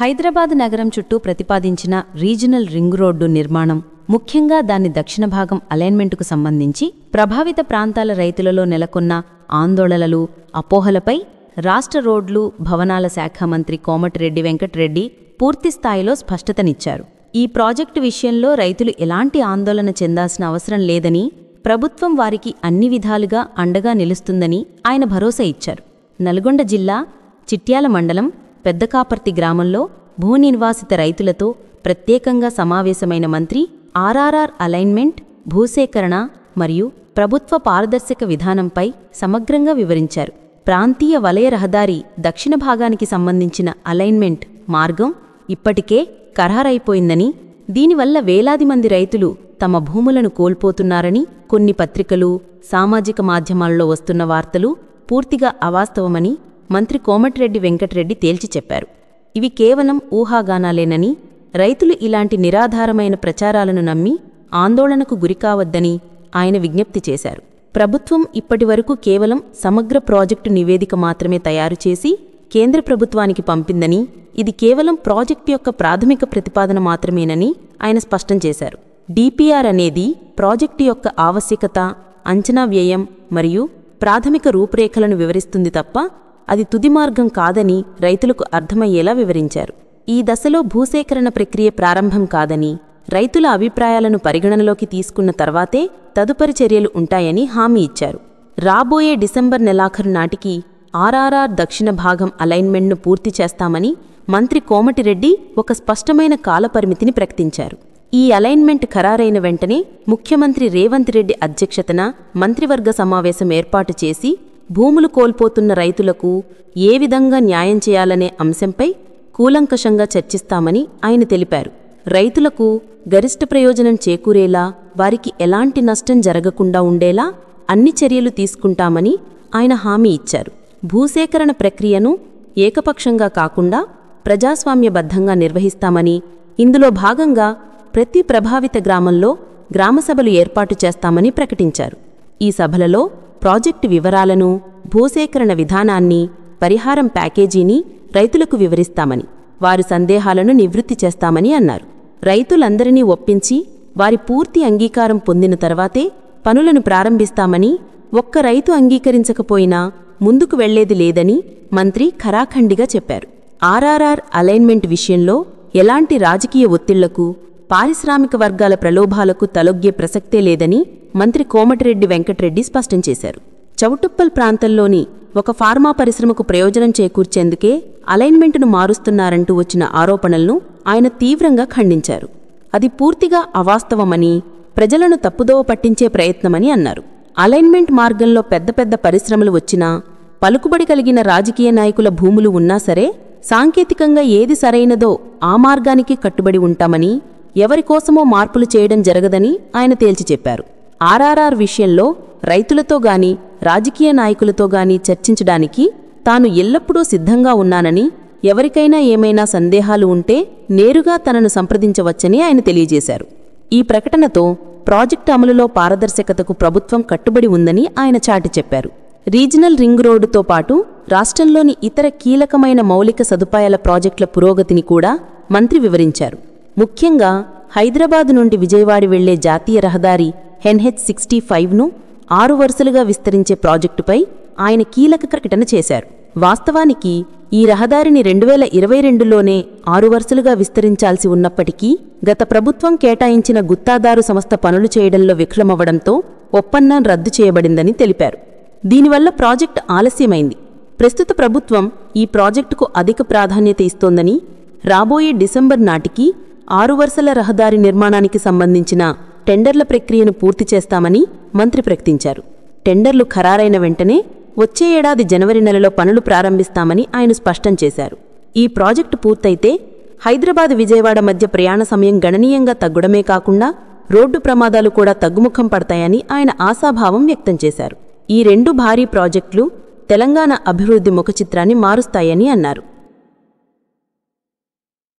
హైదరాబాద్ నగరం చుట్టూ ప్రతిపాదించిన రీజనల్ రింగ్ రోడ్డు నిర్మాణం, ముఖ్యంగా దాని దక్షిణ భాగం అలైన్మెంటుకు సంబంధించి ప్రభావిత ప్రాంతాల రైతులలో నెలకొన్న ఆందోళనలు, అపోహలపై రాష్ట్ర రోడ్లు, భవనాల శాఖ మంత్రి కోమటిరెడ్డి వెంకటరెడ్డి పూర్తిస్థాయిలో స్పష్టతనిచ్చారు. ఈ ప్రాజెక్టు విషయంలో రైతులు ఎలాంటి ఆందోళన చెందాల్సిన అవసరం లేదని, ప్రభుత్వం వారికి అన్ని విధాలుగా అండగా నిలుస్తుందని ఆయన భరోసా ఇచ్చారు. నల్గొండ జిల్లా చిట్యాల మండలం పెద్దకాపర్తి గ్రామంలో భూనిర్వాసిత రైతులతో ప్రత్యేకంగా సమావేశమైన మంత్రి ఆర్ఆర్ఆర్ అలైన్మెంట్, భూసేకరణ మరియు ప్రభుత్వ పారదర్శక విధానంపై సమగ్రంగా వివరించారు. ప్రాంతీయ వలయ రహదారి దక్షిణ భాగానికి సంబంధించిన అలైన్మెంట్ మార్గం ఇప్పటికే ఖరారైపోయిందని, దీనివల్ల వేలాది మంది రైతులు తమ భూములను కోల్పోతున్నారని కొన్ని పత్రికలు, సామాజిక మాధ్యమాల్లో వస్తున్న వార్తలు పూర్తిగా అవాస్తవమని మంత్రి కోమటిరెడ్డి వెంకటరెడ్డి తేల్చి చెప్పారు. ఇవి కేవలం ఊహాగానాలేనని, రైతులు ఇలాంటి నిరాధారమైన ప్రచారాలను నమ్మి ఆందోళనకు గురికావద్దని ఆయన విజ్ఞప్తి చేశారు. ప్రభుత్వం ఇప్పటివరకు కేవలం సమగ్ర ప్రాజెక్టు నివేదిక మాత్రమే తయారుచేసి కేంద్ర ప్రభుత్వానికి పంపిందని, ఇది కేవలం ప్రాజెక్టు యొక్క ప్రాథమిక ప్రతిపాదన మాత్రమేనని ఆయన స్పష్టం చేశారు. డిపిఆర్ అనేది ప్రాజెక్టు యొక్క ఆవశ్యకత, అంచనా వ్యయం మరియు ప్రాథమిక రూపురేఖలను వివరిస్తుంది తప్ప అది తుది మార్గం కాదని రైతులకు అర్థమయ్యేలా వివరించారు. ఈ దశలో భూసేకరణ ప్రక్రియ ప్రారంభం కాదని, రైతుల అభిప్రాయాలను పరిగణనలోకి తీసుకున్న తర్వాతే తదుపరి చర్యలు ఉంటాయని హామీ ఇచ్చారు. రాబోయే డిసెంబర్ నెలాఖరు నాటికి ఆర్ఆర్ఆర్ దక్షిణ భాగం అలైన్మెంట్ను పూర్తి చేస్తామని మంత్రి కోమటిరెడ్డి ఒక స్పష్టమైన కాలపరిమితిని ప్రకటించారు. ఈ అలైన్మెంట్ ఖరారైన వెంటనే ముఖ్యమంత్రి రేవంత్ రెడ్డి అధ్యక్షతన మంత్రివర్గ సమావేశం ఏర్పాటు చేసి భూములు కోల్పోతున్న రైతులకు ఏ విధంగా న్యాయం చేయాలనే అంశంపై కూలంకషంగా చర్చిస్తామని ఆయన తెలిపారు. రైతులకు గరిష్ట ప్రయోజనం చేకూరేలా, వారికి ఎలాంటి నష్టం జరగకుండా ఉండేలా అన్ని చర్యలు తీసుకుంటామని ఆయన హామీ ఇచ్చారు. భూసేకరణ ప్రక్రియను ఏకపక్షంగా కాకుండా ప్రజాస్వామ్యబద్ధంగా నిర్వహిస్తామని, ఇందులో భాగంగా ప్రతి ప్రభావిత గ్రామంలో గ్రామసభలు ఏర్పాటు చేస్తామని ప్రకటించారు. ఈ సభలలో ప్రాజెక్టు వివరాలను, భూసేకరణ విధానాన్ని, పరిహారం ప్యాకేజీని రైతులకు వివరిస్తామని, వారి సందేహాలను నివృత్తి చేస్తామని అన్నారు. రైతులందరినీ ఒప్పించి వారి పూర్తి అంగీకారం పొందిన తర్వాతే పనులను ప్రారంభిస్తామని, ఒక్క రైతు అంగీకరించకపోయినా ముందుకు వెళ్లేది లేదని మంత్రి ఖరాఖండిగా చెప్పారు. ఆర్ఆర్ఆర్ అలైన్మెంట్ విషయంలో ఎలాంటి రాజకీయ ఒత్తిళ్లకు, పారిశ్రామిక వర్గాల ప్రలోభాలకు తలొగ్గే ప్రసక్తే లేదని మంత్రి కోమటిరెడ్డి వెంకటరెడ్డి స్పష్టం చేశారు. చౌటుప్పల్ ప్రాంతంలోని ఒక ఫార్మా పరిశ్రమకు ప్రయోజనం చేకూర్చేందుకే అలైన్మెంటును మారుస్తున్నారంటూ వచ్చిన ఆరోపణలను ఆయన తీవ్రంగా ఖండించారు. అది పూర్తిగా అవాస్తవమని, ప్రజలను తప్పుదోవ పట్టించే ప్రయత్నమని అన్నారు. అలైన్మెంట్ మార్గంలో పెద్ద పెద్ద పరిశ్రమలు వచ్చినా, పలుకుబడి కలిగిన రాజకీయ నాయకుల భూములు ఉన్నా సరే, సాంకేతికంగా ఏది సరైనదో ఆ మార్గానికి కట్టుబడి ఉంటామని, ఎవరికోసమో మార్పులు చేయడం జరగదని ఆయన తేల్చి చెప్పారు. ఆర్ఆర్ఆర్ విషయంలో రైతులతో గాని, రాజకీయ నాయకులతో గాని చర్చించడానికి తాను ఎల్లప్పుడూ సిద్ధంగా ఉన్నానని, ఎవరికైనా ఏమైనా సందేహాలు ఉంటే నేరుగా తనను సంప్రదించవచ్చని ఆయన తెలియజేశారు. ఈ ప్రకటనతో ప్రాజెక్టు అమలులో పారదర్శకతకు ప్రభుత్వం కట్టుబడి ఉందని ఆయన చాటి చెప్పారు. రీజనల్ రింగ్ రోడ్డుతో పాటు రాష్ట్రంలోని ఇతర కీలకమైన మౌలిక సదుపాయాల ప్రాజెక్టుల పురోగతిని కూడా మంత్రి వివరించారు. ముఖ్యంగా హైదరాబాదు నుండి విజయవాడ వెళ్లే జాతీయ రహదారి NH-65ను 6 వరుసలుగా విస్తరించే ప్రాజెక్టుపై ఆయన కీలక ప్రకటన చేశారు. వాస్తవానికి ఈ రహదారిని 2022లోనే 6 వరుసలుగా విస్తరించాల్సి ఉన్నప్పటికీ గత ప్రభుత్వం కేటాయించిన గుత్తాదారు సంస్థ పనులు చేయడంలో విఫలమవ్వడంతో ఒప్పందం రద్దు చేయబడిందని తెలిపారు. దీనివల్ల ప్రాజెక్టు ఆలస్యమైంది. ప్రస్తుత ప్రభుత్వం ఈ ప్రాజెక్టుకు అధిక ప్రాధాన్యత ఇస్తోందని, రాబోయే డిసెంబర్ నాటికి 6 వరుసల రహదారి నిర్మాణానికి సంబంధించిన టెండర్ల ప్రక్రియను పూర్తి చేస్తామని మంత్రి ప్రకటించారు. టెండర్లు ఖరారైన వెంటనే వచ్చే ఏడాది జనవరి నెలలో పనులు ప్రారంభిస్తామని ఆయన స్పష్టం చేశారు. ఈ ప్రాజెక్టు పూర్తయితే హైదరాబాద్ విజయవాడ మధ్య ప్రయాణ సమయం గణనీయంగా తగ్గడమే కాకుండా రోడ్డు ప్రమాదాలు కూడా తగ్గుముఖం పడతాయని ఆయన ఆశాభావం వ్యక్తం చేశారు. ఈ 2 భారీ ప్రాజెక్టులు తెలంగాణ అభివృద్ధి ముఖచిత్రాన్ని మారుస్తాయని అన్నారు.